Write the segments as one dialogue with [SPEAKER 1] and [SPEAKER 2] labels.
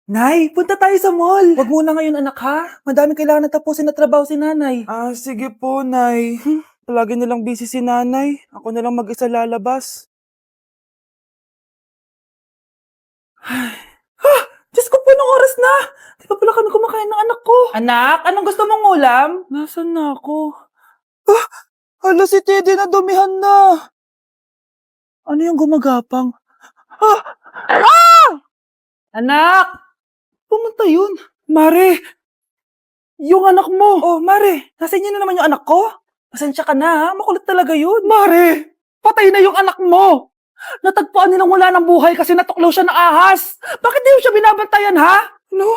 [SPEAKER 1] Nay, punta tayo sa mall. Wag muna ngayon anak ha. Madami kailangan na tapusin na trabaho si nanay. Sige po, Nay. Palagi nilang busy si nanay. Ako na lang mag-isa lalabas. Diyos ko po, anong oras na? Di pa pala kami kumakain ng anak ko. Anak, anong gusto mong ulam? Nasaan na ako? Hala, si Teddy na dumihan na. Ano yung gumagapang? Anak! Pumunta yun. Mare, yung anak mo. Oh, Mare, nasa inyo na naman yung anak ko? Pasensya ka na ha, makulit talaga yun. Mare, patay na yung anak mo. Natagpuan nilang wala ng buhay kasi natuklaw siya ng ahas. Bakit di mo siya binabantayan ha? No?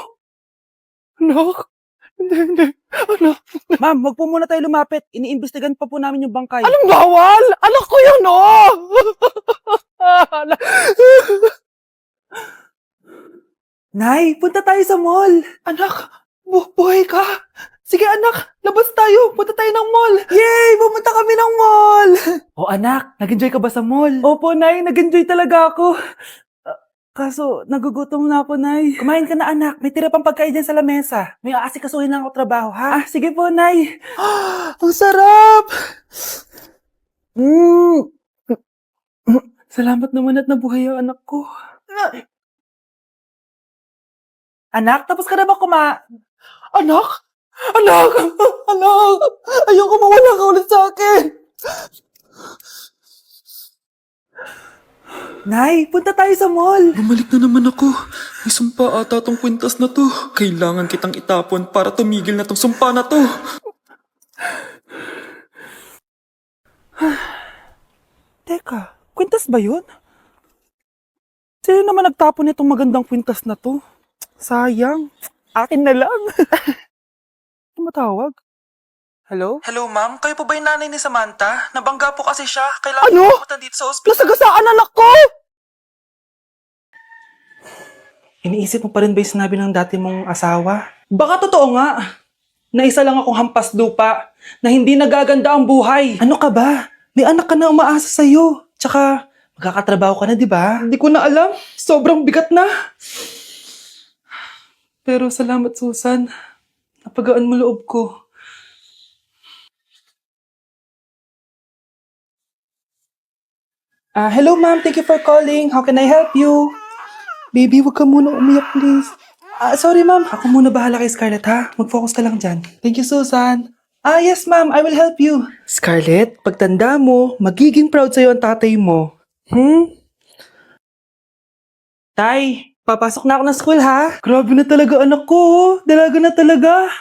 [SPEAKER 1] Anak? Hindi. Anak. Ma'am, wag po muna tayo lumapit. Iniimbestigan pa po namin yung bangkay. Anong bawal? Anak ko yun, oh! Nay, punta tayo sa mall. Anak, buhay ka? Sige anak, labas tayo. Punta tayo ng mall. Yay! Pumunta kami ng mall. Oh anak, nag-enjoy ka ba sa mall? Opo, Nay. Nag-enjoy talaga ako. Kaso, nagugutom na ako, Nay. Kumain ka na, anak. May tira pang pagkain dyan sa lamesa. May aasikasuhin na ako trabaho, ha? Sige po, Nay. Ang sarap! Salamat naman at nabuhay ang anak ko. Anak, tapos ka na ba Anak? Anak! Anak! Ayoko mawala ka ulit sa akin! Nay, punta tayo sa mall.
[SPEAKER 2] Bumalik na naman ako. May sumpa ata tong kwintas na to. Kailangan kitang itapon para tumigil na tong sumpa na to.
[SPEAKER 1] Teka, kwintas ba yun? Sino naman nagtapon nitong magandang kwintas na to? Sayang. Akin na lang. Tumatawag? Hello?
[SPEAKER 3] Hello ma'am, kayo po ba yung nanay ni Samantha? Nabangga po kasi siya. Kailangan
[SPEAKER 1] Ano?
[SPEAKER 3] po pumunta dito sa ospital.
[SPEAKER 1] Nasagasaan anak ko! Iniisip mo pa rin ba yung sinabi ng dati mong asawa? Baka totoo nga. Na isa lang akong hampas lupa na hindi nagaganda ang buhay. Ano ka ba? May anak ka na umaasa sa'yo. Tsaka, magkakatrabaho ka na, di ba? Hindi ko na alam. Sobrang bigat na. Pero salamat, Susan. Napagaan mo loob ko. Hello ma'am, thank you for calling. How can I help you? Baby, wag ka muna umiyak please. Sorry ma'am, ako muna bahala kay Scarlett ha. Mag-focus ka lang dyan. Thank you Susan. Yes ma'am, I will help you. Scarlett, pagtanda mo, magiging proud sa'yo ang tatay mo. Tay, papasok na ako ng school ha. Grabe na talaga anak ko, oh. Dalaga na talaga.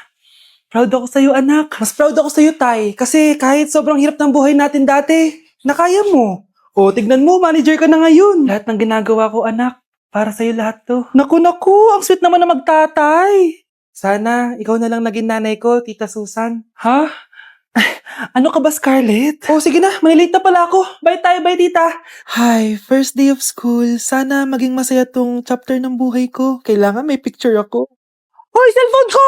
[SPEAKER 1] Proud ako sa'yo anak. Mas proud ako sa'yo tay, kasi kahit sobrang hirap ng buhay natin dati, nakaya mo. O, tignan mo, manager ka na ngayon. Lahat ng ginagawa ko, anak, para sa'yo lahat to. Naku, ang sweet naman na magtatay. Sana, ikaw na lang naging nanay ko, Tita Susan. Ha? Ano ka ba, Scarlett? Oh, sige na, malilate na pala ako. Bye tayo, bye, Tita. Hi, first day of school. Sana maging masaya tong chapter ng buhay ko. Kailangan may picture ako. Hoy, cellphone ko!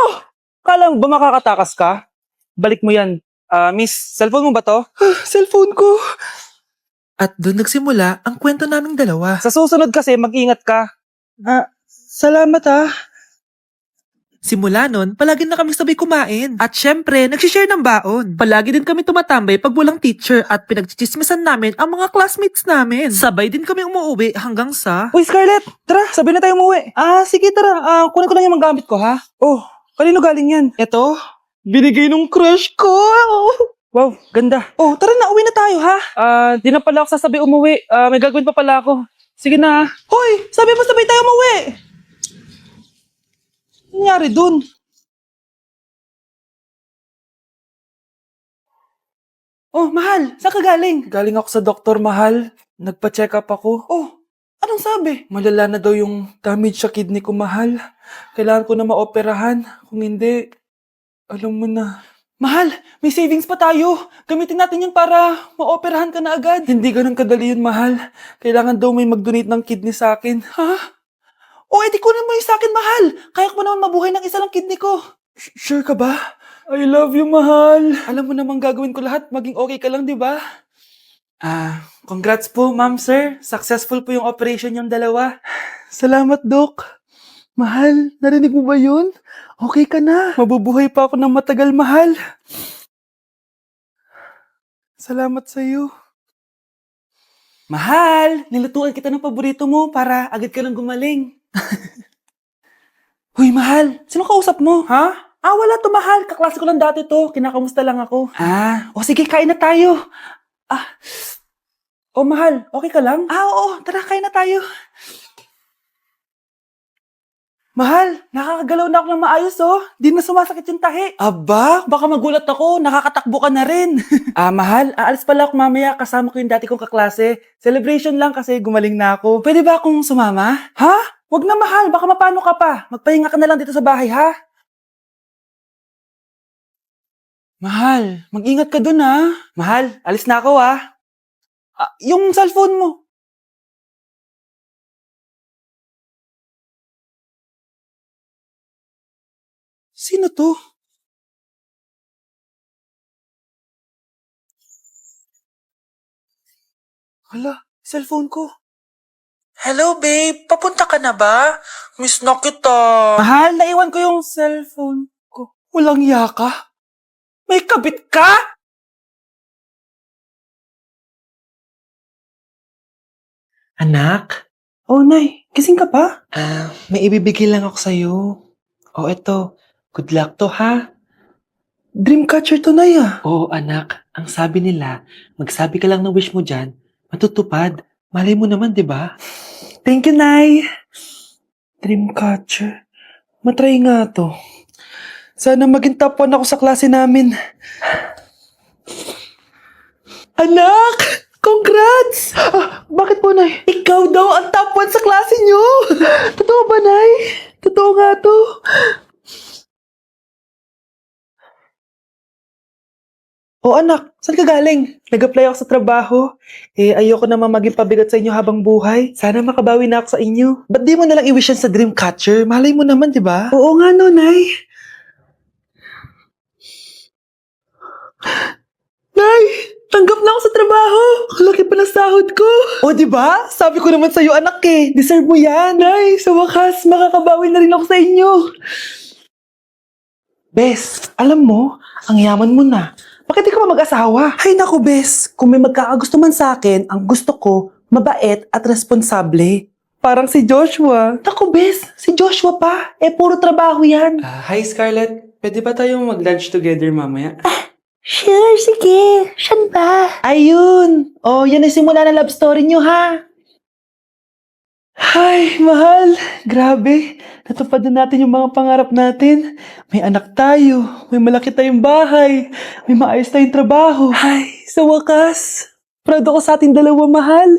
[SPEAKER 1] Kala mo ba makakatakas ka? Balik mo yan. Miss, cellphone mo ba to? Cellphone ko. At doon nagsimula ang kwento naming dalawa. Sa susunod kasi, mag-ingat ka. Salamat Simula nun, palagi na kami sabay kumain. At syempre, nagsishare ng baon. Palagi din kami tumatambay pag walang teacher at pinagchichismisan namin ang mga classmates namin. Sabay din kami umuwi hanggang sa... Uy, Scarlett! Tara, sabay na tayo umuwi. Sige, tara. Kunin ko lang yung mga gamit ko, ha? Oh, kanino galing yan? Eto, binigay nung crush ko. Wow, ganda. Oh, tara na, uwi na tayo, ha? Di na pala ako sasabay umuwi. May gagawin pa pala ako. Sige na. Hoy, sabi mo sabay tayo umuwi. Ano nangyari dun? Oh, mahal, saan ka galing? Galing ako sa doktor, mahal. Nagpa-check up ako. Oh, anong sabi? Malala na daw yung damage sa kidney ko, mahal. Kailangan ko na maoperahan. Kung hindi, alam mo na. Mahal, may savings pa tayo. Gamitin natin yan para maoperahan ka na agad. Hindi ganun kadali yun, mahal. Kailangan daw may mag-donate ng kidney sa akin. Ha? O, edi kunin mo yung sa akin, mahal. Kaya ko pa naman mabuhay ng isa lang kidney ko. Sure ka ba? I love you, mahal. Alam mo namang gagawin ko lahat. Maging okay ka lang, di ba? Congrats po, ma'am, sir. Successful po yung operation yung dalawa. Salamat, Doc. Mahal, narinig mo ba yun? Okay ka na. Mabubuhay pa ako ng matagal, mahal. Salamat sa'yo. Mahal, nilutuan kita ng paborito mo para agad ka nang gumaling. Hoy, mahal, sino kausap mo? Ha? Wala to, mahal. Kaklase ko lang dati to. Kinakamusta lang ako. O sige, kain na tayo. Mahal, okay ka lang? Oo, tara, kain na tayo. Mahal, nakakagalaw na ako ng maayos, oh. Di na sumasakit yung tahi. Aba, baka magulat ako. Nakakatakbo ka na rin. Mahal, aalis pala ako mamaya. Kasama ko yung dati kong kaklase. Celebration lang kasi gumaling na ako. Pwede ba akong sumama? Ha? Wag na, mahal. Baka mapano ka pa. Magpahinga ka na lang dito sa bahay, ha? Mahal, mag-ingat ka dun, ha? Mahal, alis na ako, ha? Yung cellphone mo. Sino to? Hala, cellphone ko.
[SPEAKER 3] Hello, babe. Papunta ka na ba? Miss na kita.
[SPEAKER 1] Mahal, naiwan ko yung cellphone ko. Walang yaka? May kabit ka? Anak? Nay, gising ka pa? May ibibigay lang ako sa'yo. Eto. Good luck to, ha? Dreamcatcher to, Nay, Oo, anak. Ang sabi nila, magsabi ka lang ng wish mo dyan, matutupad. Malay mo naman, di ba? Thank you, Nay. Dreamcatcher. Matry nga to. Sana maging top 1 ako sa klase namin. Anak! Congrats! Bakit po, Nay? Ikaw daw ang top 1 sa klase niyo! Totoo ba, Nay? Totoo nga to. Anak, saan ka galing? Nag-apply ako sa trabaho. Ayoko naman maging pabigat sa inyo habang buhay. Sana makabawi na ako sa inyo. Ba't di mo nalang i-wish yan sa Dreamcatcher? Malay mo naman, di ba? Oo nga, no, Nay. Nay! Tanggap na ako sa trabaho! Ang laki pa ng sahod ko! Di ba? Sabi ko naman sa'yo, anak Deserve mo yan! Nay, sa wakas, makakabawi na rin ako sa inyo. Bes, alam mo, ang yaman mo na. Bakit di ka pa mag-asawa? Ay naku, Bes. Kung may magkakagusto man sa akin, ang gusto ko, mabait at responsable. Parang si Joshua. Naku, Bes. Si Joshua pa. Puro trabaho yan. Hi, Scarlett. Pwede ba tayong mag-lunch together mamaya? Sure, sige. Saan ba? Ayun. Yan ang simula ng love story nyo, ha? Ay, mahal. Grabe. Natupad na natin yung mga pangarap natin. May anak tayo. May malaki tayong bahay. May maayos tayong trabaho. Ay, sa wakas. Proud ako sa ating dalawa, mahal.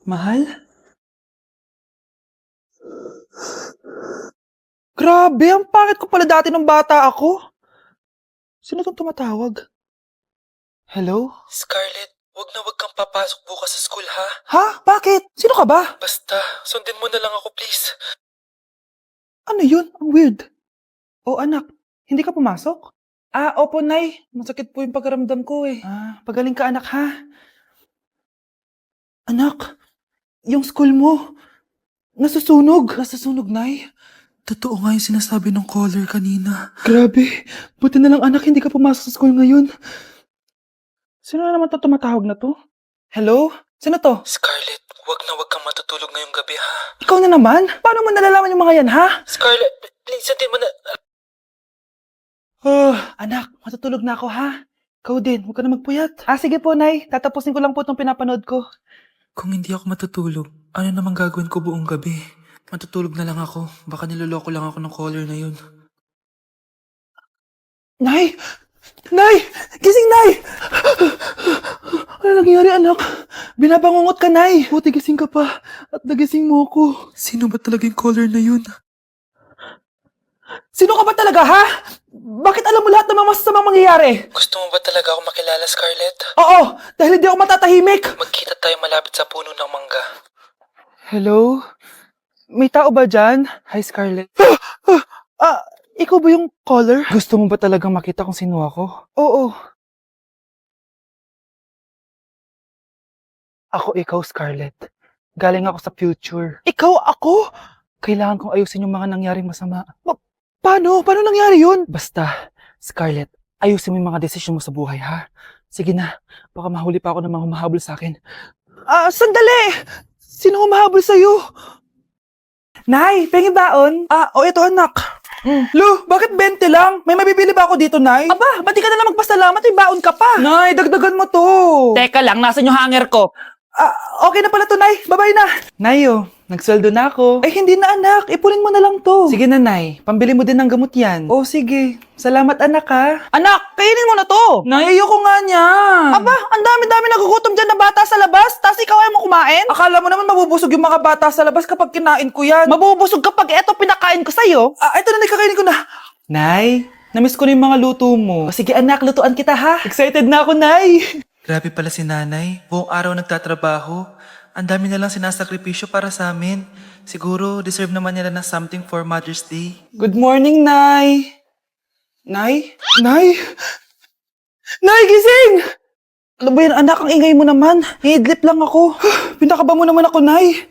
[SPEAKER 1] Mahal? Grabe, ang pangit ko pala dati nung bata ako. Sino tong tumatawag? Hello?
[SPEAKER 2] Scarlett, wag kang papasok bukas sa school, ha?
[SPEAKER 1] Ha? Bakit? Sino ka ba?
[SPEAKER 2] Basta, sundin mo na lang ako, please.
[SPEAKER 1] Ano yun? Ang weird. Anak, hindi ka pumasok? Opo, Nay. Masakit po yung pagkaramdam ko eh. Pagaling ka, anak, ha? Anak, yung school mo, nasusunog. Nasusunog, Nay? Totoo nga yung sinasabi ng caller kanina. Grabe. Buti na lang, anak, hindi ka pumasok sa school ngayon. Sino na naman tumatawag na to? Hello? Sino to?
[SPEAKER 2] Scarlett, wag kang matutulog ngayong gabi, ha?
[SPEAKER 1] Ikaw na naman? Paano mo nalalaman yung mga yan, ha?
[SPEAKER 2] Scarlett, please, sundin mo na...
[SPEAKER 1] Anak, matutulog na ako, ha? Ikaw din, huwag ka na magpuyat. Sige po, Nay. Tatapusin ko lang po itong pinapanood ko.
[SPEAKER 2] Kung hindi ako matutulog, ano namang gagawin ko buong gabi? Matutulog na lang ako. Baka niloloko lang ako ng caller na yun.
[SPEAKER 1] Nay! Nay! Gising, Nay! Ano nangyari, anak? Binabangungot ka, Nay. Buti gising ka pa. At nagising mo ako.
[SPEAKER 2] Sino ba talaga yung caller na yun?
[SPEAKER 1] Sino ka ba talaga, ha? Bakit alam mo lahat ng mga masasamang mangyayari?
[SPEAKER 2] Gusto mo ba talaga ako makilala, Scarlett?
[SPEAKER 1] Oo, dahil hindi ako matatahimik.
[SPEAKER 2] Magkita tayo malapit sa puno ng mangga.
[SPEAKER 1] Hello? May tao ba dyan? Hi, Scarlett. Ikaw ba yung caller? Gusto mo ba talagang makita kung sino ako? Oo. Ako, ikaw, Scarlett. Galing ako sa future. Ikaw, ako? Kailangan kong ayusin yung mga nangyaring masama. Paano? Paano nangyari yun? Basta, Scarlett, ayusin mo yung mga desisyon mo sa buhay, ha? Sige na, baka mahuli pa ako ng mga humahabol sa akin. Sandali! Sino humahabol sa'yo? Nay, pengi baon? Ito anak. Lu, bakit 20 lang? May mabibili ba ako dito, Nay? Aba, ba't di ka na lang magpasalamat? May baon ka pa. Nay, dagdagan mo to.
[SPEAKER 3] Teka lang, nasan yung hanger ko?
[SPEAKER 1] Okay na pala to, Nay. Babay na. Nayo, nagsweldo na ako. Ay, hindi na, anak. Ipunin mo na lang to. Sige na, Nay. Pambili mo din ng gamot yan. Oh, sige. Salamat, anak, ha.
[SPEAKER 3] Anak, kainin mo na to!
[SPEAKER 1] Nay, ayoko nga niya.
[SPEAKER 3] Aba, ang dami-dami nagugutom dyan na bata sa labas, tas ikaw ay mo kumain?
[SPEAKER 1] Akala mo naman mabubusog yung mga bata sa labas kapag kinain ko yan.
[SPEAKER 3] Mabubusog kapag eto pinakain ko sa'yo.
[SPEAKER 1] Ito na, Nay, kakainin ko na. Nay, namiss ko na yung mga luto mo. Sige, anak, lutuan kita, ha. Excited na ako, Nay.
[SPEAKER 2] Grabe pala si nanay. Buong araw nagtatrabaho. Ang dami na lang sinasakripisyo para sa amin. Siguro, deserve naman nila ng something for Mother's Day.
[SPEAKER 1] Good morning, Nay. Nay? Nay? Nay, gising! Ano ba yan, anak? Ang ingay mo naman. Hihidlip lang ako. Pinakaba mo naman ako, Nay.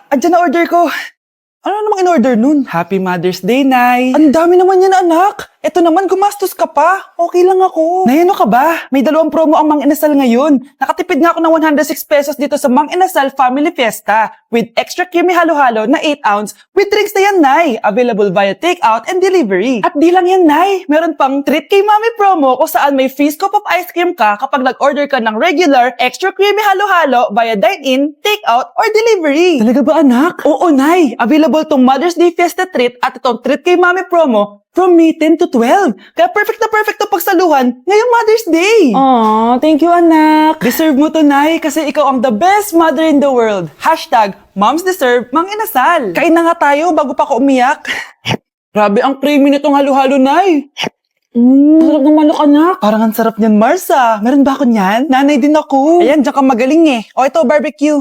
[SPEAKER 1] Andyan na order ko. Ano namang in-order nun? Happy Mother's Day, Nay. Ang dami naman yan, anak. Eto naman, gumastos ka pa. Okay lang ako. Nay, ano ka ba? May 2 promo ang Mang Inasal ngayon. Nakatipid nga ako ng 106 pesos dito sa Mang Inasal Family Fiesta with extra creamy halo-halo na 8 ounce with drinks na yan, Nay. Available via takeout and delivery. At di lang yan, Nay. Meron pang Treat Kay Mami promo kung saan may free scoop of ice cream ka kapag nag-order ka ng regular extra creamy halo-halo via dine-in, takeout, or delivery. Talaga ba, anak? Oo, Nay. Available tong Mother's Day Fiesta Treat at itong Treat Kay Mami promo from May 10 to 12. Kaya perfect na perfect to pagsaluhan ngayong Mother's Day. Aw, thank you, anak. Deserve mo to, Nay, kasi ikaw ang the best mother in the world. #Moms deserve Mang Inasal. Kain na nga tayo bago pa ako umiyak. Grabe ang creamy nitong halo-halo, Nay. Sarap ng manok, anak. Parang ang sarap niyan, Marsa. Meron ba ako niyan? Nanay din ako. Ayan, diyan ka magaling eh. O ito, barbecue.